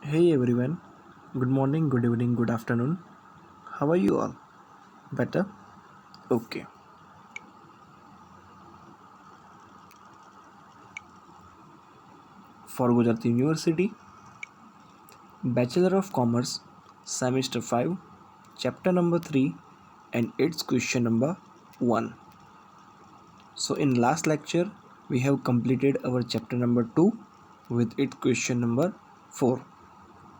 Hey everyone, good morning, good evening, good afternoon. How are you all? Better? Okay. For Gujarat University, Bachelor of Commerce, Semester 5, Chapter number 3, and its question number 1. So, in last lecture, we have completed our chapter number 2 with its question number 4.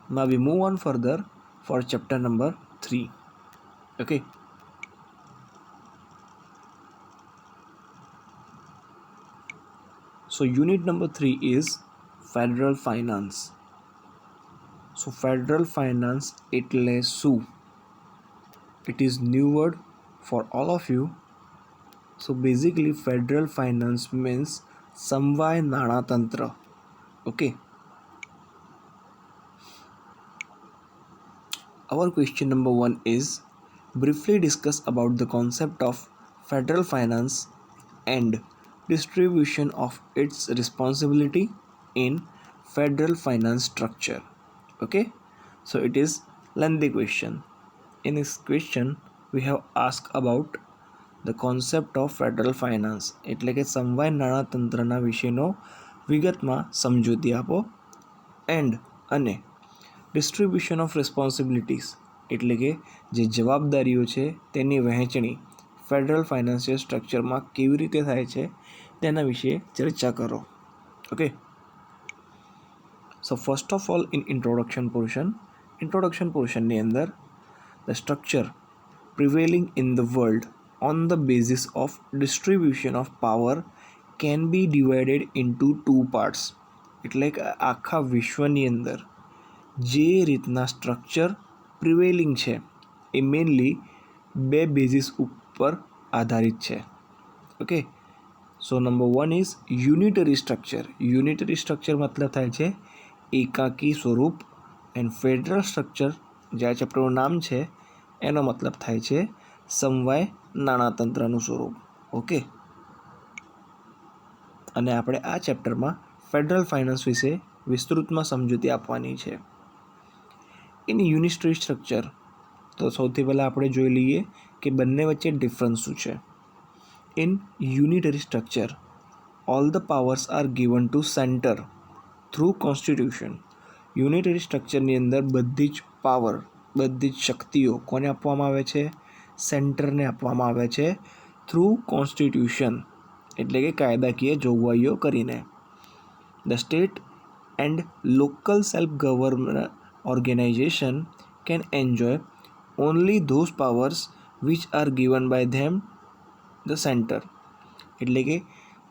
Now, we move on further for chapter number 3. Okay. So, unit number 3 is Federal Finance. So federal finance એટલે શું? It is new word for all of you. So basically federal finance means સમવાય નાણાતંત્ર. Okay. Our question number 1 is briefly discuss about the concept of federal finance and distribution of its responsibility in federal finance structure. Okay. So it is lengthy question. In this question we have asked about the concept of federal finance એટલે કે સમવાય નાણાતંત્રના વિશેનો વિગતમાં સમજૂતી આપો and અને distribution of responsibilities એટલે કે જે જવાબદારીઓ છે તેની વહેંચણી ફેડરલ ફાઇનાન્શિયલ સ્ટ્રક્ચરમાં કેવી રીતે થાય છે તેના વિશે ચર્ચા કરો. Okay. So first of all in introduction પોર્શનની અંદર the structure prevailing in the world on the basis of distribution of power can be divided into two parts. એટલે કે આખા વિશ્વની અંદર જે રીતના સ્ટ્રક્ચર પ્રિવેલિંગ છે એ મેઇનલી બે બેઝિસ ઉપર આધારિત છે. Okay. So number 1 is unitary structure મતલબ થાય છે એકાકી સ્વરૂપ એન્ડ ફેડરલ સ્ટ્રક્ચર જે આ ચેપ્ટરનું નામ છે એનો મતલબ થાય છે સમવાય નાણાતંત્રનું સ્વરૂપ. ઓકે. અને આપણે આ ચેપ્ટરમાં ફેડરલ ફાઇનાન્સ વિશે વિસ્તૃતમાં સમજૂતી આપવાની છે. ઇન યુનિટરી સ્ટ્રક્ચર તો સૌથી પહેલાં આપણે જોઈ લઈએ કે બંને વચ્ચે ડિફરન્સ શું છે. In unitary structure all the powers R given to centre through constitution. Unitary સ્ટ્રક્ચરની અંદર બધી જ પાવર, બધી જ શક્તિઓ કોને આપવામાં આવે છે? સેન્ટરને આપવામાં આવે છે થ્રુ કોન્સ્ટિટ્યુશન એટલે કે કાયદાકીય જોગવાઈઓ કરીને. The state and local self govern organisation can enjoy only those powers which are given by them the centre. એટલે કે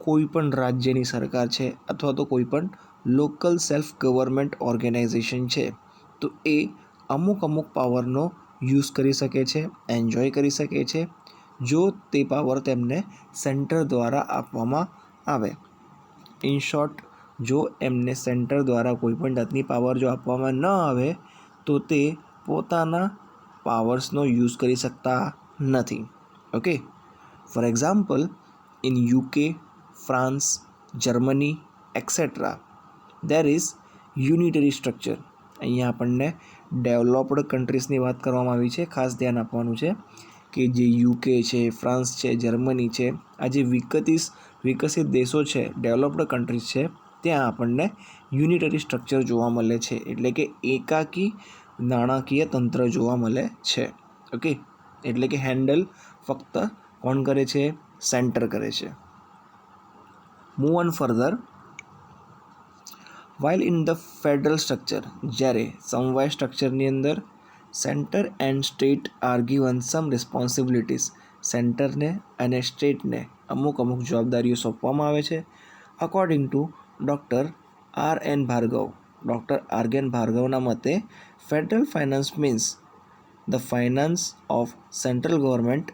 કોઈ પણ રાજ્યની સરકાર છે અથવા તો કોઈ પણ લોકલ સેલ્ફ ગવર્મેન્ટ ઓર્ગેનાઇઝેશન છે તો એ અમુક પાવરનો યુઝ કરી શકે છે, એન્જોય કરી શકે છે જો તે પાવર તેમને સેન્ટર દ્વારા આપવામાં આવે. ઇન શોર્ટ, જો એમને સેન્ટર દ્વારા કોઈપણ જાતની પાવર જો આપવામાં ન આવે તો તે પોતાના પાવર્સનો યુઝ કરી શકતા નથી. Okay. For example, in UK, France, Germany et cetera there is unitary structure. અહીંયા આપણને ડેવલપ્ડ કન્ટ્રીઝની વાત કરવામાં આવી છે. ખાસ ધ્યાન આપવાનું છે કે જે યુકે છે, ફ્રાન્સ છે, જર્મની છે, આ જે વિકસિત દેશો છે, ડેવલપ્ડ કન્ટ્રીઝ છે, ત્યાં આપણને યુનિટરી સ્ટ્રક્ચર જોવા મળે છે. એટલે કે એકાકી નાણાકીય તંત્ર જોવા મળે છે. ઓકે. એટલે કે હેન્ડલ ફક્ત કોણ કરે છે? સેન્ટર કરે છે. Move on further. While in the federal structure, જ્યારે સમવાય સ્ટ્રક્ચરની અંદર centre and state are given some responsibilities. સેન્ટરને અને સ્ટેટને અમુક જવાબદારીઓ સોંપવામાં આવે છે. According to doctor R N ભાર્ગવના મતે federal finance means the finance of central government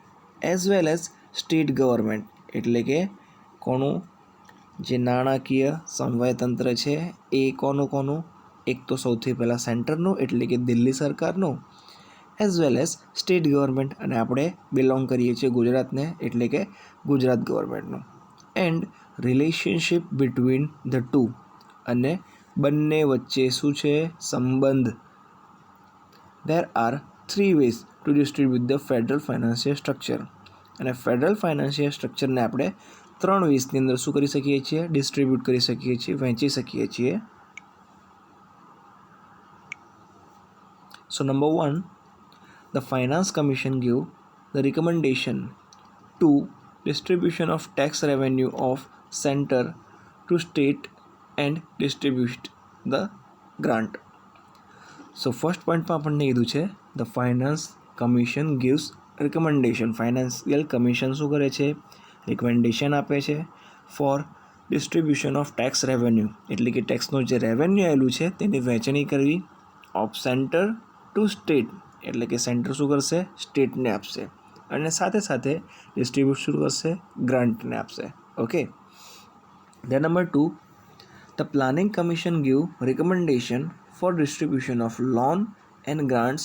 as well as state government. એટલે કે કોનું જે નાણાકીય સમવાયતંત્ર છે એ કોનું? એક તો સૌથી પહેલાં સેન્ટરનું એટલે કે દિલ્હી સરકારનું, as well as state government અને આપણે બિલોંગ કરીએ છીએ ગુજરાતને એટલે કે ગુજરાત ગવર્મેન્ટનું. And relationship between the two અને બંને વચ્ચે શું છે? સંબંધ. There are 3 ways to distribute the federal financial structure. અને ફેડરલ ફાઇનાન્શિયલ સ્ટ્રક્ચરને આપણે 3 વેઝની અંદર શું કરી શકીએ છીએ? ડિસ્ટ્રીબ્યુટ કરી શકીએ છીએ, વહેંચી શકીએ છીએ. So number 1, the Finance Commission give the recommendation to distribution of tax revenue of center to state and distribute the grant. So first point માં આપણને કીધું છે the Finance Commission gives recommendation. Financial commission શું કરે છે? Recommendation આપે છે for distribution of tax revenue, એટલે કે ટેક્સનું જે રેવન્યુ આવેલું છે તેની વહેંચણી કરવી ઓફ સેન્ટર ટુ સ્ટેટ, એટલે કે સેન્ટર શું કરશે? સ્ટેટને આપશે, અને સાથે સાથે ડિસ્ટ્રીબ્યુટ શું કરશે? ગ્રાન્ટને આપશે. Okay. Then number 2, the Planning Commission give recommendation for distribution of loan and grants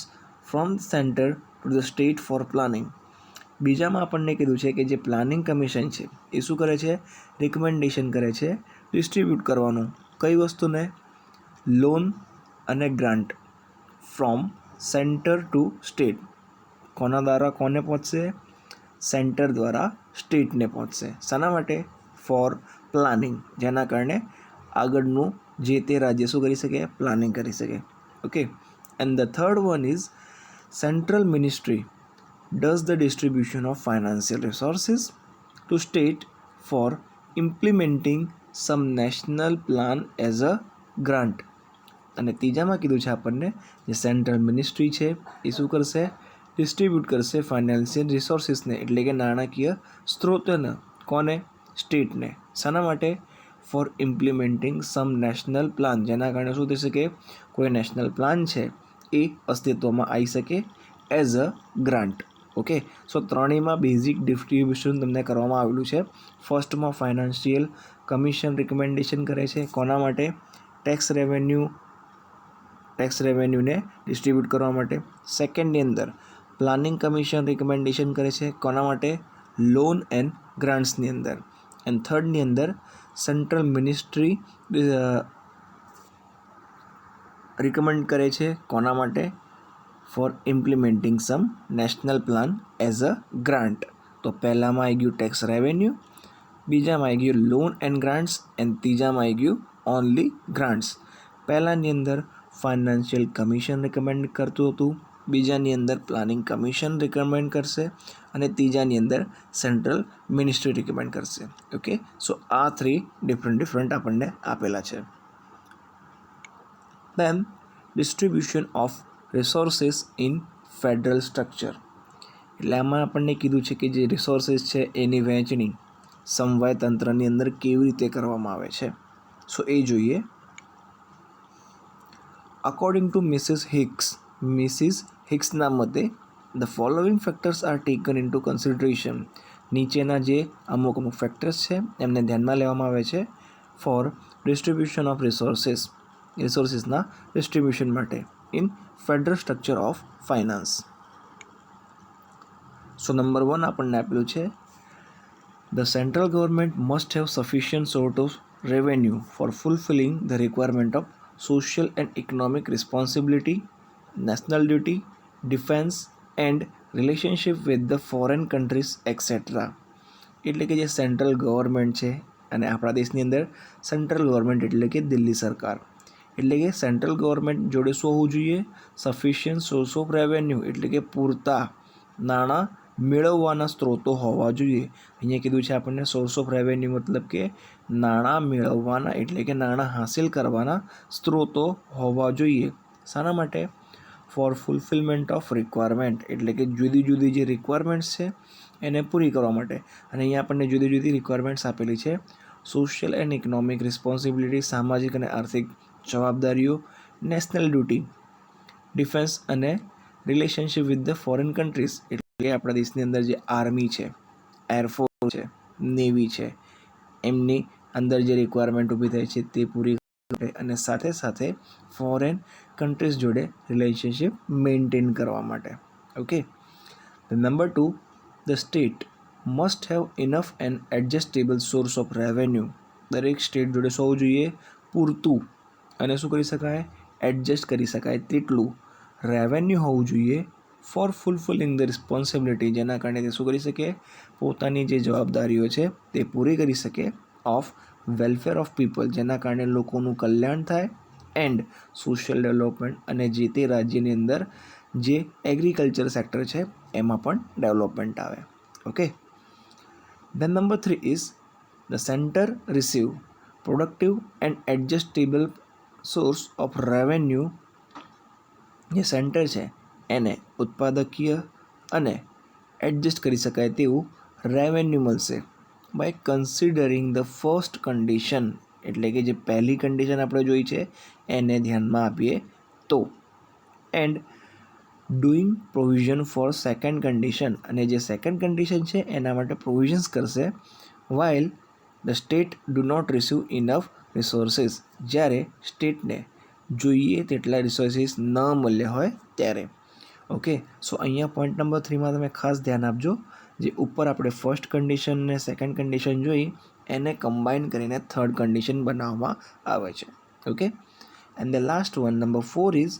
from the center to the state for planning. બીજામાં આપણને કીધું છે કે જે પ્લાનિંગ કમિશન છે એ શું કરે છે? રિકમેન્ડેશન કરે છે ડિસ્ટ્રીબ્યુટ કરવાનું. કઈ વસ્તુને? લોન અને grant from centre to state. કોના દ્વારા કોને પહોંચશે? સેન્ટર દ્વારા સ્ટેટને પહોંચશે. શાના માટે? ફોર પ્લાનિંગ, જેના કારણે આગળનું જે તે રાજ્ય શું કરી શકે? પ્લાનિંગ કરી શકે. Okay. And the third one is central ministry does the distribution of financial resources to state for implementing some national plan as a grant. અને ત્રીજામાં કીધું છે આપણને જે સેન્ટ્રલ મિનિસ્ટ્રી છે એ શું કરશે? ડિસ્ટ્રીબ્યુટ કરશે ફાઇનાન્શિયલ રિસોર્સિસને, એટલે કે નાણાકીય સ્ત્રોતોને. કોને? સ્ટેટને. શાના માટે? For implementing some national plan, જેના કારણે શું થઈ શકે? કોઈ નેશનલ પ્લાન છે એ અસ્તિત્વમાં આવી શકે as a grant. Okay. So ત્રણેયમાં બેઝિક ડિસ્ટ્રીબ્યુશન તમને કરવામાં આવેલું છે. ફર્સ્ટમાં ફાઇનાન્શિયલ કમિશન રિકમેન્ડેશન કરે છે કોના માટે? ટેક્સ રેવન્યુને ડિસ્ટ્રીબ્યુટ કરવા માટે. સેકન્ડની અંદર પ્લાનિંગ કમિશન રિકમેન્ડેશન કરે છે કોના માટે? લોન એન્ડ ગ્રાન્ટ્સની અંદર. એન્ડ થર્ડની અંદર સેન્ટ્રલ મિનિસ્ટ્રી રિકમેન્ડ કરે છે કોના માટે? For implementing some national plan as a grant. તો પહેલામાં આવી ગયું ટેક્સ રેવન્યુ, બીજામાં આવી ગયું લોન એન્ડ ગ્રાન્ટ્સ, એન્ડ ત્રીજામાં આવી ગયું ઓનલી ગ્રાન્ટ્સ. પહેલાંની અંદર ફાઇનાન્શિયલ કમિશન રિકમેન્ડ કરતું હતું, બીજાની અંદર પ્લાનિંગ કમિશન રિકમેન્ડ કરશે, અને ત્રીજાની અંદર સેન્ટ્રલ મિનિસ્ટ્રી રિકમેન્ડ કરશે. ઓકે. સો આ 3 ડિફરન્ટ આપણને આપેલા છે. Then distribution of resources in federal structure. એટલે આમાં આપણને કીધું છે કે જે રિસોર્સિસ છે એની વહેંચણી સમવાય તંત્રની અંદર કેવી રીતે કરવામાં આવે છે. સો એ જોઈએ. અકોર્ડિંગ ટુ મિસિસ હિક્સના મતે the following factors are taken into consideration. નીચેના જે અમુક ફેક્ટર્સ છે એમને ધ્યાનમાં લેવામાં આવે છે ફોર ડિસ્ટ્રીબ્યુશન ઓફ રિસોર્સિસના ડિસ્ટ્રીબ્યુશન માટે in federal structure of finance. So number 1 આપણને આપેલું છે the central government must have sufficient sort of revenue for fulfilling the requirement of social and economic responsibility, national duty, defence and relationship with the foreign countries etcetera. એટલે કે જે central government છે, અને આપણા દેશની અંદર સેન્ટ્રલ ગવર્મેન્ટ એટલે કે દિલ્હી સરકાર, એટલે કે સેન્ટ્રલ ગવર્મેન્ટ જોડે શું હોવું જોઈએ? સફિશિયન્ટ સોર્સ ઓફ રેવન્યુ, એટલે કે પૂરતા નાણાં મેળવવાના સ્ત્રોતો હોવા જોઈએ. અહીંયા કીધું છે આપણને સોર્સ ઓફ રેવન્યુ મતલબ કે નાણાં મેળવવાના, એટલે કે નાણાં હાંસિલ કરવાના સ્ત્રોતો હોવા જોઈએ. શાના માટે? ફોર ફુલફિલમેન્ટ ઓફ રિક્વાયરમેન્ટ, એટલે કે જુદી જુદી જે રિક્વાયરમેન્ટ્સ છે એને પૂરી કરવા માટે. અને અહીંયા આપણને જુદી જુદી રિક્વાયરમેન્ટ્સ આપેલી છે. સોશિયલ એન્ડ ઇકોનોમિક રિસ્પોન્સિબિલિટી, સામાજિક અને આર્થિક જવાબદારીઓ, નેશનલ ડ્યુટી, ડિફેન્સ અને relationship with the foreign countries, એટલે કે આપણા દેશની અંદર જે આર્મી છે, એરફોર્સ છે, નેવી છે, એમની અંદર જે રિક્વાયરમેન્ટ ઊભી થાય છે તે પૂરી કરે, અને સાથે સાથે ફોરેન કન્ટ્રીઝ જોડે રિલેશનશિપ મેન્ટેન કરવા માટે. Okay. Number 2, the state must have enough and adjustable source of revenue. દરેક સ્ટેટ જોડે શું હોવું જોઈએ? પૂરતું અને શું કરી શકાય, એડજસ્ટ કરી શકાય તેટલું રેવન્યુ હોવું જોઈએ ફોર ફૂલફિલિંગ ધ રિસ્પોન્સિબિલિટી, જેના કારણે તે શું કરી શકે, પોતાની જે જવાબદારીઓ છે તે પૂરી કરી શકે, ઓફ વેલફેર ઓફ પીપલ, જેના કારણે લોકોનું કલ્યાણ થાય, એન્ડ સોશિયલ ડેવલપમેન્ટ, અને જે તે રાજ્યની અંદર જે એગ્રીકલ્ચર સેક્ટર છે એમાં પણ ડેવલપમેન્ટ આવે. Okay. Then number 3 is the center receive productive and adjustable source of revenue. જે સેન્ટર છે એને ઉત્પાદકીય અને એડજસ્ટ કરી શકાય તેવું રેવન્યુ મળશે by considering the first condition, એટલે કે જે પહેલી કન્ડિશન આપણે જોઈ છે એને ધ્યાનમાં આપીએ તો, and doing provision for second condition, અને જે સેકન્ડ કન્ડિશન છે એના માટે પ્રોવિઝન્સ કરશે, while the state do not receive enough resources, જ્યારે સ્ટેટને જોઈએ તેટલા રિસોર્સિસ ન મળ્યા હોય ત્યારે. ઓકે. સો અહીંયા પોઈન્ટ નંબર 3માં તમે ખાસ ધ્યાન આપજો, જે ઉપર આપણે ફર્સ્ટ કન્ડિશન ને સેકન્ડ કન્ડિશન જોઈ એને કમ્બાઈન કરીને થર્ડ કન્ડિશન બનાવવામાં આવે છે. Okay. And the last one number 4 is,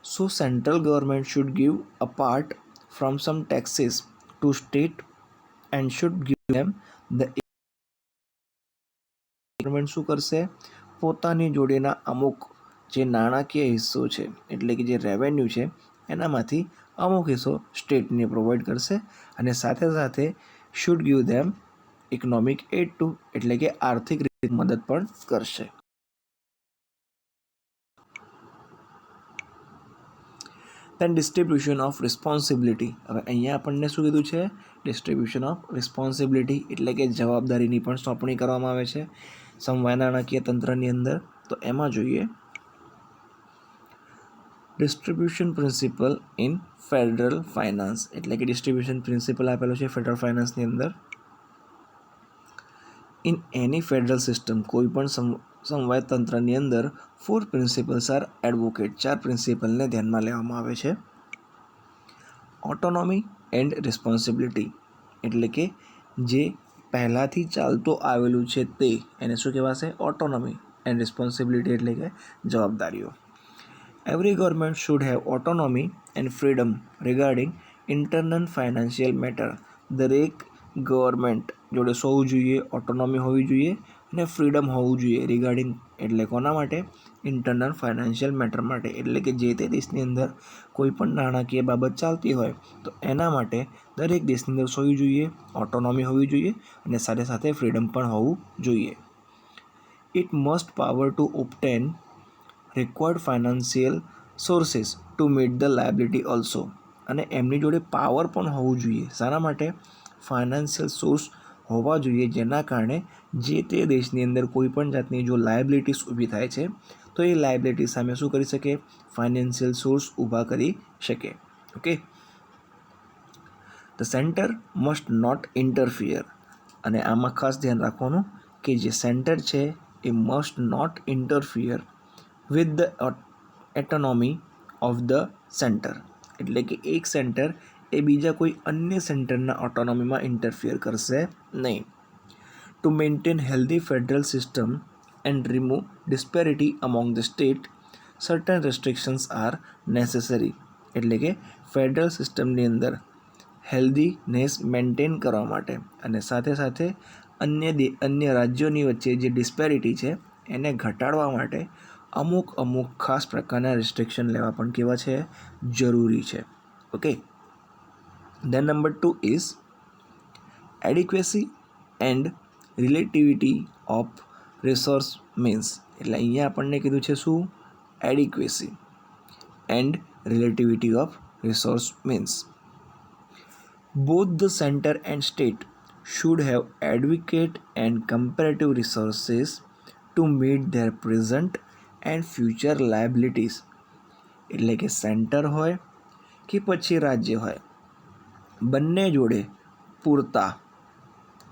so central government should give apart from some taxes to state and should give them the government શું કરશે, પોતાની જોડેના અમુક જે નાણાકીય હિસ્સો છે એટલે કે જે રેવન્યુ છે એનામાંથી અમુક હિસ્સો સ્ટેટને પ્રોવાઈડ કરશે, અને સાથે સાથે should give them economic aid to, એટલે કે આર્થિક રીતે મદદ પણ કરશે. Then distribution of responsibility. હવે અહીંયા આપણને શું કીધું છે, ડિસ્ટ્રીબ્યુશન ઓફ રિસ્પોન્સિબિલિટી એટલે કે જવાબદારીની પણ સોંપણી કરવામાં આવે છે સમવાય નાણાકીય તંત્રની અંદર. તો એમાં જોઈએ distribution principal in federal finance, એટલે કે ડિસ્ટ્રીબ્યુશન પ્રિન્સિપલ આપેલો છે ફેડરલ ફાઇનાન્સની અંદર. ઇન એની ફેડરલ સિસ્ટમ, કોઈ પણ સમવાય તંત્રની અંદર 4 પ્રિન્સિપલ્સ આર એડવોકેટ, 4 પ્રિન્સિપલને ધ્યાનમાં લેવામાં આવે છે. ઓટોનોમી એન્ડ રિસ્પોન્સિબિલિટી, એટલે કે જે પહેલાંથી ચાલતો આવેલું છે તે એને શું કહેવાશે, ઓટોનોમી, એન્ડ રિસ્પોન્સિબિલિટી એટલે કે જવાબદારીઓ. Every government should have ઓટોનોમી and freedom regarding internal financial matter, દરેક ગવર્મેન્ટ જોડે શું હોવું જોઈએ, ઓટોનોમી હોવી જોઈએ અને ફ્રીડમ હોવું જોઈએ રિગાર્ડિંગ, એટલે કોના માટે, ઇન્ટરનલ ફાઇનાન્શિયલ મેટર માટે, એટલે કે જે તે દેશની અંદર કોઈ પણ નાણાકીય બાબત ચાલતી હોય તો એના માટે દરેક દેશની અંદર શું હોવી જોઈએ, ઓટોનોમી હોવી જોઈએ અને સાથે સાથે ફ્રીડમ પણ હોવું જોઈએ. It must power to obtain required financial sources to meet the liability also, અને એમની જોડે પાવર પણ હોવું જોઈએ, શાના માટે, ફાઇનાન્શિયલ સોર્સ હોવા જોઈએ, જેના કારણે જે તે દેશની અંદર કોઈ પણ જાતની જો લાયબિલિટીઝ ઊભી થાય છે તો એ લાયબિલિટી સામે શું કરી શકે, ફાઇનાન્શિયલ સોર્સ ઊભા કરી શકે. Okay. The centre must not interfere, અને આમાં ખાસ ધ્યાન રાખવાનું કે જે સેન્ટર છે એ must not interfere with the autonomy of the centre, એટલે કે એક સેન્ટર એ બીજા કોઈ અન્ય સેન્ટરના ઓટોનોમીમાં ઇન્ટરફિયર કરશે નહીં. To maintain healthy federal system and remove disparity among the state, certain restrictions are necessary, એટલે કે ફેડરલ સિસ્ટમની અંદર હેલ્ધીનેસ મેન્ટેન કરવા માટે અને સાથે સાથે અન્ય રાજ્યોની વચ્ચે જે ડિસ્પેરિટી છે એને ઘટાડવા માટે અમુક ખાસ પ્રકારના રિસ્ટ્રિક્શન લેવા પણ કેવા છે, જરૂરી છે. Okay. Then number 2 is adequacy and relativity of resource means, એટલે અહીંયા આપણને કીધું છે શું, adequacy and relativity of resource means. Both the center and state should have adequate and comparative resources to meet their present and future liabilities, એટલે કે centre હોય કે પછી રાજ્ય હોય, બંને જોડે પૂરતા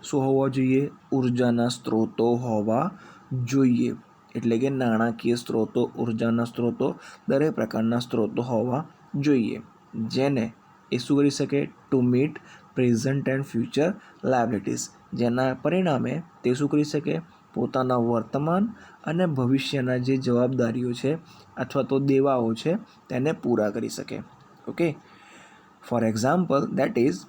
શું હોવા જોઈએ, ઉર્જાના સ્ત્રોતો હોવા જોઈએ, એટલે કે નાણાકીય સ્ત્રોતો, ઉર્જાના સ્ત્રોતો, દરેક પ્રકારના સ્ત્રોતો હોવા જોઈએ, જેને એ શું કરી શકે, to meet present and future liabilities, જેના પરિણામે તે શું કરી શકે, પોતાના વર્તમાન અને ભવિષ્યના જે જવાબદારીઓ છે અથવા તો દેવાઓ છે તેને પૂરા કરી શકે. Okay, for example that is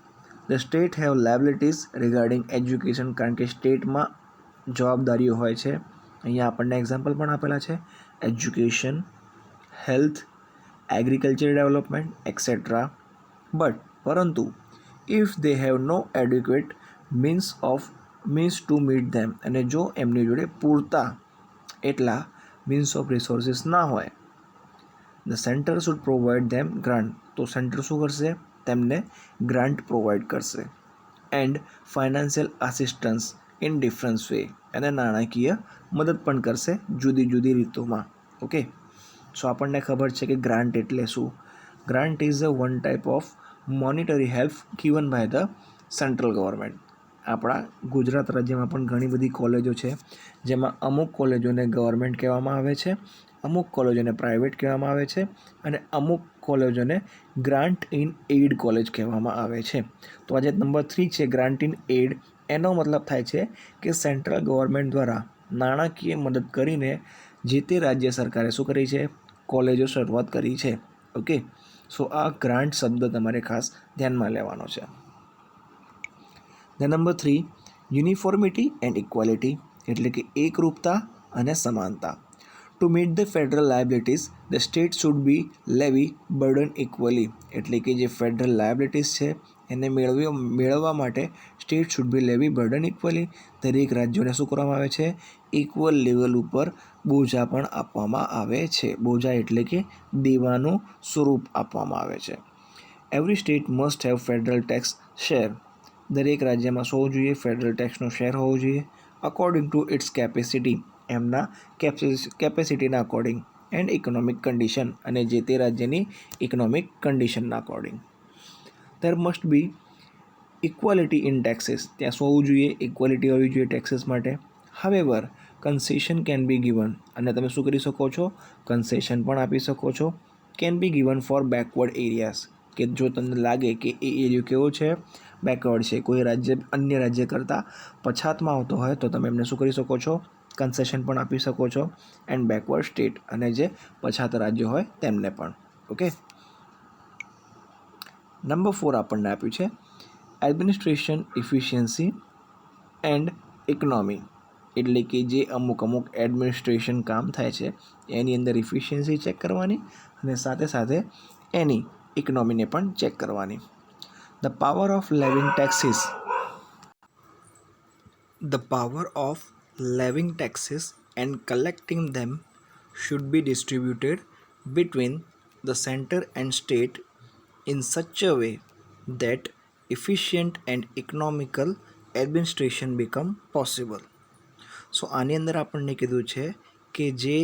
the state have liabilities regarding education, કારણ કે સ્ટેટમાં જવાબદારીઓ હોય છે. અહીંયા આપણને એક્ઝામ્પલ પણ આપેલા છે: education, health, agriculture development etcetera. But પરંતુ if they have no adequate means to meet them, અને જો એમની જોડે પૂરતા એટલા મીન્સ ઓફ રિસોર્સિસ ના હોય, the centre should provide them grant, તો સેન્ટર શું કરશે? તેમને ગ્રાન્ટ પ્રોવાઈડ કરશે. And financial assistance in difference way, અને નાણાકીય મદદ પણ કરશે જુદી જુદી રીતોમાં. ઓકે, સો આપણને ખબર છે કે ગ્રાન્ટ એટલે શું. Grant is a one type of monetary help given by the central government. આપણા ગુજરાત રાજ્યમાં પણ ઘણી બધી કોલેજો છે, જેમાં અમુક કોલેજોને ગવર્મેન્ટ કહેવામાં આવે છે, અમુક કોલેજોને પ્રાઇવેટ કહેવામાં આવે છે, અને અમુક કોલેજોને ગ્રાન્ટ ઇન એઇડ કોલેજ કહેવામાં આવે છે. તો આજે નંબર 3 છે ગ્રાન્ટ ઇન એઇડ. એનો મતલબ થાય છે કે સેન્ટ્રલ ગવર્મેન્ટ દ્વારા નાણાકીય મદદ કરીને જે તે રાજ્ય સરકારે શું કરી છે? કોલેજો શરૂઆત કરી છે. ઓકે, સો આ ગ્રાન્ટ શબ્દ તમારે ખાસ ધ્યાનમાં લેવાનો છે. The number 3 uniformity and equality, એટલે કે એકરૂપતા અને સમાનતા. Two meet the federal liabilities the state should be લેવી બર્ડન ઇક્વલી, એટલે કે જે ફેડરલ લાયબિલિટીઝ છે એને મેળવવા માટે સ્ટેટ શુડ બી લેવી બર્ડન ઇક્વલી. દરેક રાજ્યોને શું કરવામાં આવે છે? ઇક્વલ લેવલ ઉપર બોજા પણ આપવામાં આવે છે. બોજા એટલે કે દેવાનું સ્વરૂપ આપવામાં આવે છે. Every state must have federal tax share, દરેક રાજ્યમાં શું હોવું જોઈએ? ફેડરલ ટેક્સનો શેર હોવો જોઈએ. અકોર્ડિંગ ટુ ઇટ્સ કેપેસિટી, એમના કેપેસિટીના અકોર્ડિંગ. એન્ડ ઇકોનોમિક કન્ડિશન, અને જે તે રાજ્યની ઇકોનોમિક કન્ડિશનના according. There must be equality in taxes, ત્યાં શું હોવું જોઈએ? ઇક્વાલિટી હોવી જોઈએ ટેક્સીસ માટે. However concession can be given, અને તમે શું કરી શકો છો? કન્સેશન પણ આપી શકો છો. Can be given for backward areas, કે જો તમને લાગે કે એ એરિયો કેવો છે? બેકવર્ડ છે, કોઈ રાજ્ય અન્ય રાજ્ય કરતાં પછાતમાં આવતો હોય, તો તમે એમને શું કરી શકો છો? કન્સેશન પણ આપી શકો છો. એન્ડ બેકવર્ડ સ્ટેટ, અને જે પછાત રાજ્યો હોય તેમને પણ. ઓકે, નંબર 4 આપણને આપ્યું છે એડમિનિસ્ટ્રેશન ઇફિશિયન્સી એન્ડ ઇકોનોમી, એટલે કે જે અમુક એડમિનિસ્ટ્રેશન કામ થાય છે એની અંદર ઇફિશિયન્સી ચેક કરવાની, અને સાથે સાથે એની ઇકોનોમીને પણ ચેક કરવાની. The power of levying taxes and collecting them should be distributed between the center and state in such a way that efficient and economical administration become possible. સો આની અંદર આપણને કીધું છે કે જે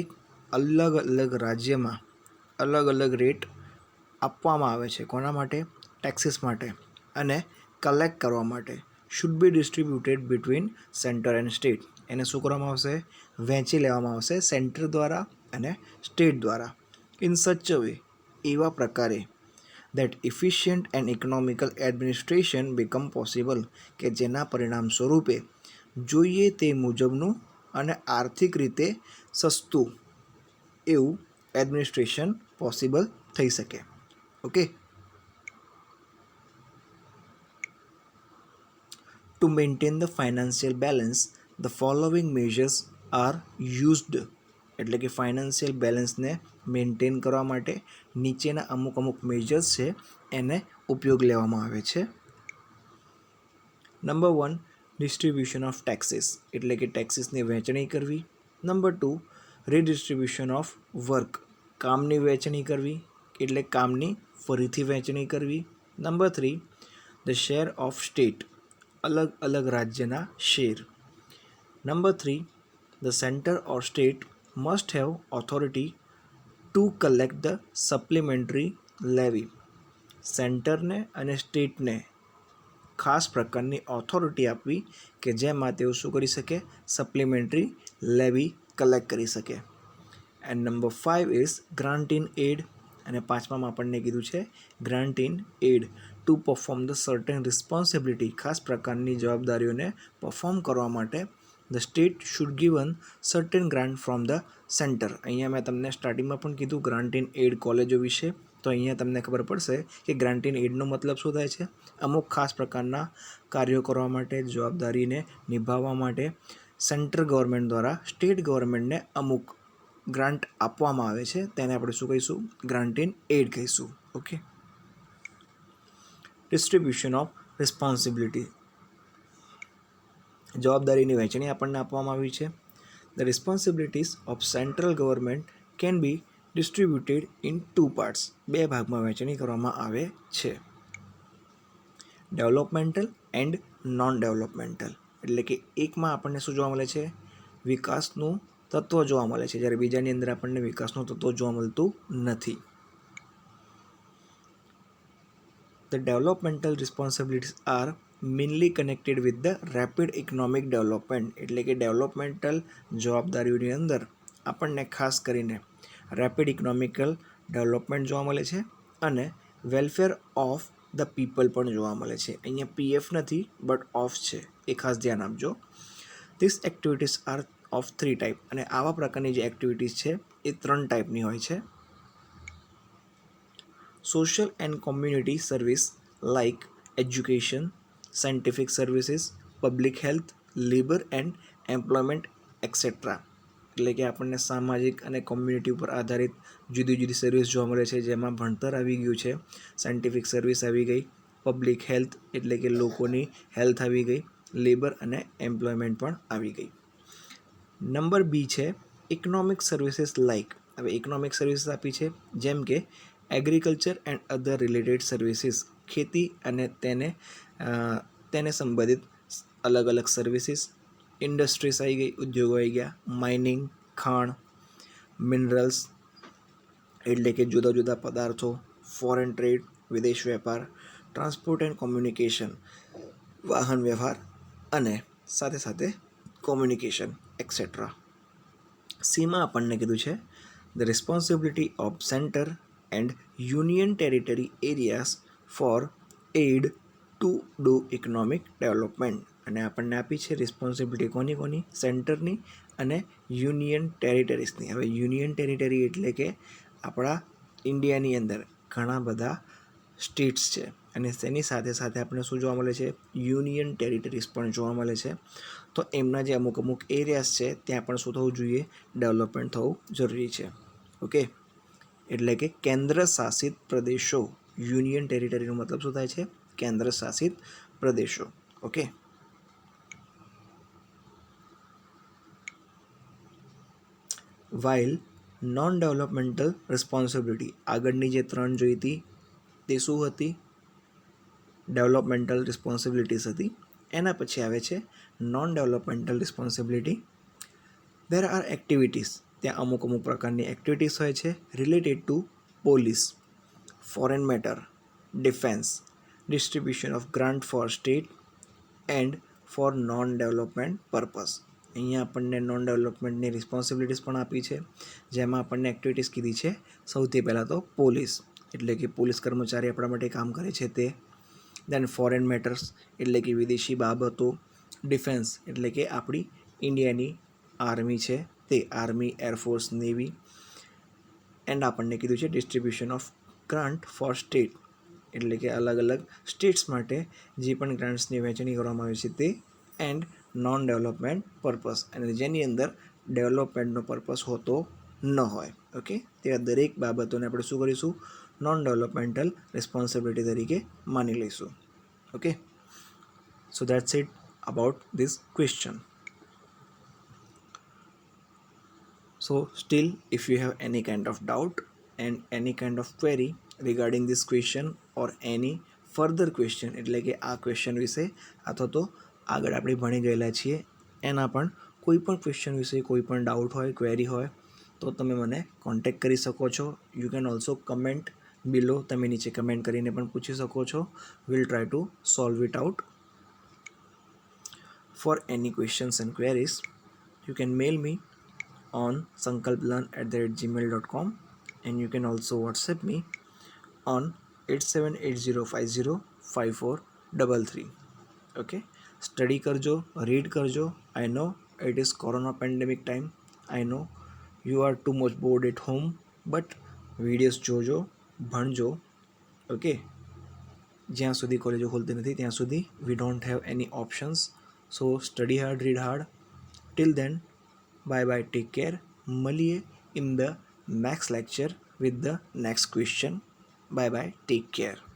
અલગ અલગ રાજ્યમાં અલગ અલગ રેટ આપવામાં આવે છે, કોના માટે? ટેક્સીસ માટે, અને કલેક્ટ કરવા માટે. Should be distributed between centre and state, એને શું કરવામાં આવશે? વહેંચી લેવામાં આવશે સેન્ટર દ્વારા અને સ્ટેટ દ્વારા. ઇન સચ અ વે, એવા પ્રકારે, that efficient and economical administration become possible, કે જેના પરિણામ સ્વરૂપે જોઈએ તે મુજબનું અને આર્થિક રીતે સસ્તું એવું એડમિનિસ્ટ્રેશન પોસિબલ થઈ શકે. Okay, to maintain the financial balance the following measures are used, એટલે કે ફાઇનાન્શિયલ બેલેન્સને મેન્ટેન કરવા માટે નીચેના અમુક મેજર્સ છે એને ઉપયોગ લેવામાં આવે છે. નંબર 1 ડિસ્ટ્રીબ્યુશન ઓફ ટેક્સીસ, એટલે કે ટેક્સીસની વહેંચણી કરવી. નંબર 2 રીડિસ્ટ્રીબ્યુશન ઓફ વર્ક, કામની વહેંચણી કરવી, એટલે કામની ફરીથી વહેંચણી કરવી. Number 3 the share of state, અલગ અલગ રાજ્યના share. Number 3 the centre or state must have authority two collect the supplementary લેવી, સેન્ટરને અને સ્ટેટને ખાસ પ્રકારની ઓથોરિટી આપવી કે જેમાં તેઓ શું કરી શકે? સપ્લિમેન્ટરી લેવી કલેક્ટ કરી શકે. And number 5 is grant in aid, અને પાંચમામાં આપણને કીધું છે grant in aid to perform the certain responsibility, ખાસ પ્રકારની જવાબદારીઓને પરફોર્મ કરવા માટે the state should given certain grant from the centre. અહીંયા મેં તમને સ્ટાર્ટિંગમાં પણ કીધું ગ્રાન્ટ ઇન એડ કોલેજો વિશે, તો અહીંયા તમને ખબર પડશે કે ગ્રાન્ટ ઇન એડનો મતલબ શું થાય છે. અમુક ખાસ પ્રકારના કાર્યો કરવા માટે, જવાબદારીને નિભાવવા માટે સેન્ટ્રલ ગવર્મેન્ટ દ્વારા સ્ટેટ ગવર્મેન્ટને અમુક ગ્રાન્ટ આપવામાં આવે છે, તેને આપણે શું કહીશું? ગ્રાન્ટ ઇન એડ કહીશું. ઓકે. ડિસ્ટ્રીબ્યુશન ઓફ રિસ્પોન્સિબિલિટી, જવાબદારીની વહેંચણી આપણને આપવામાં આવી છે. The responsibilities of central government can be distributed in 2 parts. 2 ભાગમાં વહેંચણી કરવામાં આવે છે. ડેવલપમેન્ટલ એન્ડ નોન ડેવલપમેન્ટલ, એટલે કે એકમાં આપણને શું જોવા મળે છે? વિકાસનું તત્વ જોવા મળે છે, જ્યારે બીજાની અંદર આપણને વિકાસનું તત્વ જોવા મળતું નથી. The developmental responsibilities are mainly connected with the rapid economic development. એટલે કે ડેવલપમેન્ટલ જવાબદારીઓની અંદર આપણને ખાસ કરીને રેપિડ ઇકોનોમિકલ ડેવલપમેન્ટ જોવા મળે છે અને વેલફેર ઓફ ધ પીપલ પણ જોવા મળે છે. અહીંયા પીએફ નથી બટ ઓફ છે, એ ખાસ ધ્યાન આપજો. This activities are of 3 type, અને આવા પ્રકારની જે એક્ટિવિટીઝ છે એ 3 ટાઈપની હોય છે. Social and community service like education, scientific services, public health, labor and employment etc. એટલે કે આપણને સામાજિક અને કોમ્યુનિટી ઉપર આધારિત જુદી જુદી સર્વિસ જોવા મળે છે, જેમાં ભણતર આવી ગયું છે, સાયન્ટિફિક સર્વિસ આવી ગઈ, પબ્લિક હેલ્થ એટલે કે લોકોની હેલ્થ આવી ગઈ, લેબર અને એમ્પ્લોયમેન્ટ પણ આવી ગઈ. નંબર બી છે ઇકોનોમિક સર્વિસીસ લાઇક. હવે ઇકોનોમિક સર્વિસીસ આપી છે જેમ કે agriculture and other related services, ખેતી અને તેને સંબંધિત અલગ અલગ સર્વિસીસ. ઇન્ડસ્ટ્રીઝ આવી ગઈ, ઉદ્યોગો આવી ગયા, માઇનિંગ, ખાણ, મિનરલ્સ એટલે કે જુદા જુદા પદાર્થો, ફોરેન ટ્રેડ વિદેશ વેપાર, ટ્રાન્સપોર્ટ એન્ડ કોમ્યુનિકેશન વાહન વ્યવહાર અને સાથે સાથે કોમ્યુનિકેશન એક્સેટ્રા. સીમાં આપણને કીધું છે the responsibility of centre and union territory areas for aid to do economic development. અને આપણને આપી છે રિસ્પોન્સિબિલિટી કોની? સેન્ટરની અને યુનિયન ટેરિટરીઝની. હવે યુનિયન ટેરિટરી એટલે કે આપણા ઇન્ડિયાની અંદર ઘણા બધા સ્ટેટ્સ છે અને તેની સાથે સાથે આપણે શું જોવા મળે છે? યુનિયન ટેરિટરીઝ પણ જોવા મળે છે. તો એમના જે અમુક એરિયાઝ છે ત્યાં પણ શું થવું જોઈએ? ડેવલપમેન્ટ થવું જરૂરી છે. ઓકે, એટલે કે કેન્દ્ર શાસિત પ્રદેશો. યુનિયન ટેરિટરીનો મતલબ શું થાય છે? કેન્દ્ર શાસિત પ્રદેશો. Okay. While non developmental responsibility, આગળની જે 3 જોઈ હતી તે શું હતી? ડેવલપમેન્ટલ રિસ્પોન્સિબિલિટીઝ હતી. એના પછી આવે છે non developmental responsibility. There are activities, ત્યાં અમુક પ્રકારની એક્ટિવિટીઝ હોય છે related to police, foreign matter, defence, distribution of grant for state and for non development purpose. અહીંયા આપણને નોન ડેવલપમેન્ટની રિસ્પોન્સિબિલિટીઝ પણ આપી છે, જેમાં આપણને એક્ટિવિટીઝ કીધી છે. સૌથી પહેલાં તો પોલીસ એટલે કે પોલીસ કર્મચારી આપણા માટે કામ કરે છે તે. દેન ફોરેન મેટર્સ એટલે કે વિદેશી બાબતો. ડિફેન્સ એટલે કે આપણી ઇન્ડિયાની આર્મી છે તે, આર્મી, એરફોર્સ, નેવી. એન્ડ આપણને કીધું છે distribution of grant for state એટલે કે અલગ અલગ સ્ટેટ્સ માટે જે પણ ગ્રાન્ટ્સની વહેંચણી કરવામાં આવે છે તે. એન્ડ નોન ડેવલપમેન્ટ પર્પઝ, અને જેની અંદર ડેવલપમેન્ટનો પર્પઝ હોતો ન હોય. ઓકે, તેવા દરેક બાબતોને આપણે શું કરીશું? નોન ડેવલપમેન્ટલ રિસ્પોન્સિબિલિટી તરીકે માની લઈશું. Okay, so that's it about this question. So still if you have any kind of doubt and any kind of query regarding this question or any further question એટલે કે આ question વિશે અથવા તો આગળ આપણે ભણી ગયેલા છીએ એના પણ કોઈ પણ ક્વેશ્ચન વિશે કોઈ પણ ડાઉટ હોય, ક્વેરી હોય તો તમે મને કોન્ટેક્ટ કરી શકો છો. યુ કેન ઓલ્સો કમેન્ટ બિલો, તમે નીચે કમેન્ટ કરીને પણ પૂછી શકો છો. Will try to solve it out. For any questions and queries, you can mail me on sankalplearn@gmail.com and you can also WhatsApp me on 8780505433. Okay, study કરજો, read કરજો. I know It is corona pandemic time. I know you are too much bored at home, but videos જોજો, ભણજો. Okay, જ્યાં સુધી કોલેજો ખોલતી નથી ત્યાં સુધી we don't have any options. So study hard, read hard. Till then, bye bye, take care. મળીએ in the next lecture with the next question. Bye bye, take care.